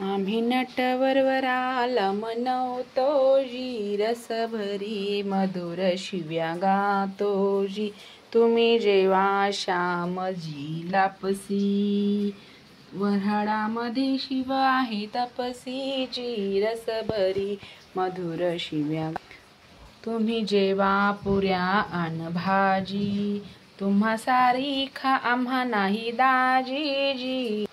आम्ही नटवरवराला मनवतो जी, रस भरी मधुर शिव्या गातो जी. तुम्ही जेव्हा श्यामजी लापसी, वऱ्हाडामध्ये शिव आहे तपसी जी, रस भरी मधुर शिव्या. तुम्ही जेव्हा पुऱ्या अन भाजी, तुम्हा सारी खा आम्हा नाही दाजी जी.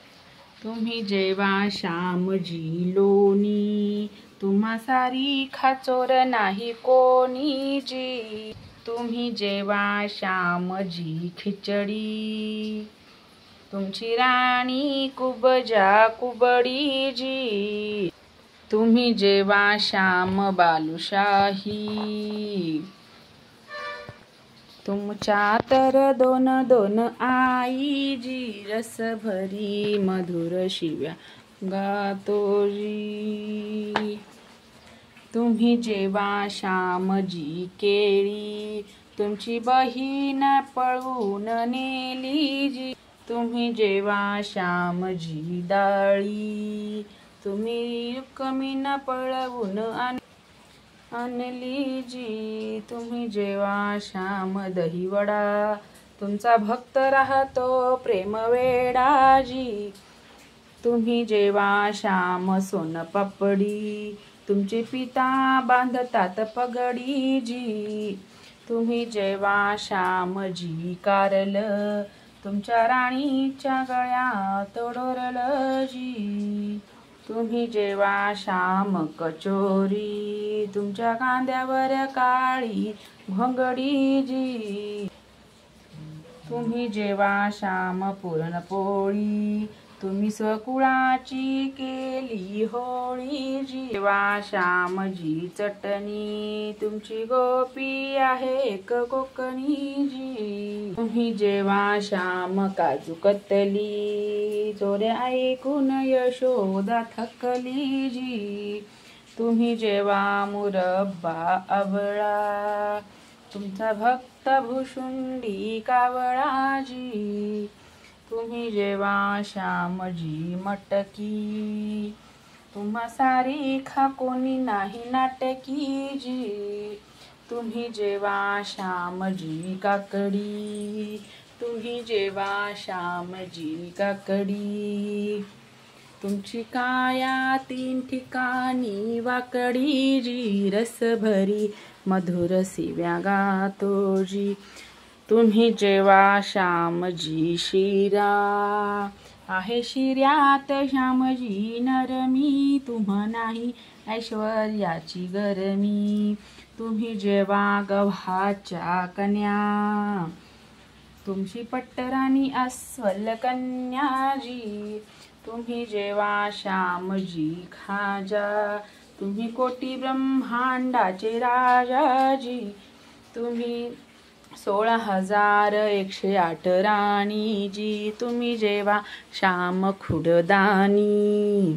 तुम्ही जेव्हा श्यामजी लोणी, तुम्हा सारी खाचोर नाही कोणी जी. तुम्ही जेव्हा श्यामजी खिचडी, तुमची राणी कुबजा कुबडी जी. तुम्ही जेव्हा श्याम बालुशाही, तुमच्या तर दोन दोन आई जी, रस भरी मधुर शिव्या गातो जी. तुम्ही जेव्हा श्यामजी केळी, तुमची बहीण पळवून नेली जी. तुम्ही जेव्हा श्यामजी डाळी, तुम्ही रुक्मिण पळवून आणली जी. तुम्ही जेव्हा श्याम दहीवडा, तुमचा भक्त राहतो प्रेम वेडा जी. तुम्ही जेव्हा श्याम सोनपापडी, तुमचे पिता बांधतात पगडी जी. तुम्ही जेव्हा श्यामजी कारलं, तुमच्या राणीच्या गळ्यात डोरलं जी. तुम्ही जेव्हा श्याम कचोरी, तुमच्या कांद्यावर काळी घोंगडी जी. तुम्ही जेव्हा श्याम पुरणपोळी, तुम्ही स्वकुळाची केली होळी जी. जेव्हा श्यामजी चटणी, तुमची गोपी आहे एक कोकणी जी. तुम्ही जेव्हा श्याम काजू कतली, चोरे ऐकून यशोदा थकली जी. तुम्ही जेव्हा मुरब्बा आवळा, तुमचा भक्त भुशुंडी कावळा जी. तुम्ही जेव्हा श्यामजी मटकी, तुम्हा सारी खा कोणी नाही नाटकी जी. तुम्ही जेव्हा श्यामजी काकडी, तुम्ही जेव्हा श्यामजी काकडी, तुमची काया तीन ठिकाणी वाकडी जी, रस भरी मधुर शिव्या गातो जी. तुम्ही जेव्हा श्यामजी शिरा, आहे शिर्यात श्यामजी नरमी, तुम्हा नाही ऐश्वर्याची गरमी. तुम्ही जेव्हा गव्हाच्या कन्या, तुमची पट्टराणी अस्वल कन्या जी. तुम्ही जेव्हा श्यामजी खाजा, तुम्ही कोटी ब्रह्मांडाचे राजा जी. तुम्ही 16,108 राणी जी. तुम्ही जेव्हा श्याम खुडदानी,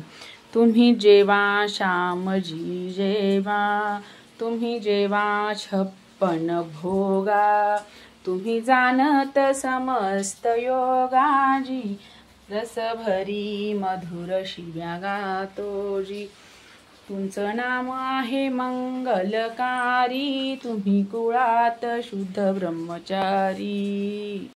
तुम्ही जेव्हा श्यामजी जेव्हा, तुम्ही जेव्हा 56 भोगा, तुम्ही जाणत समस्त योगा जी. रस भरी मधुर शिव्या गातो जी. तुमचं नाम आहे मंगलकारी, तुम्ही कुळात शुद्ध ब्रह्मचारी.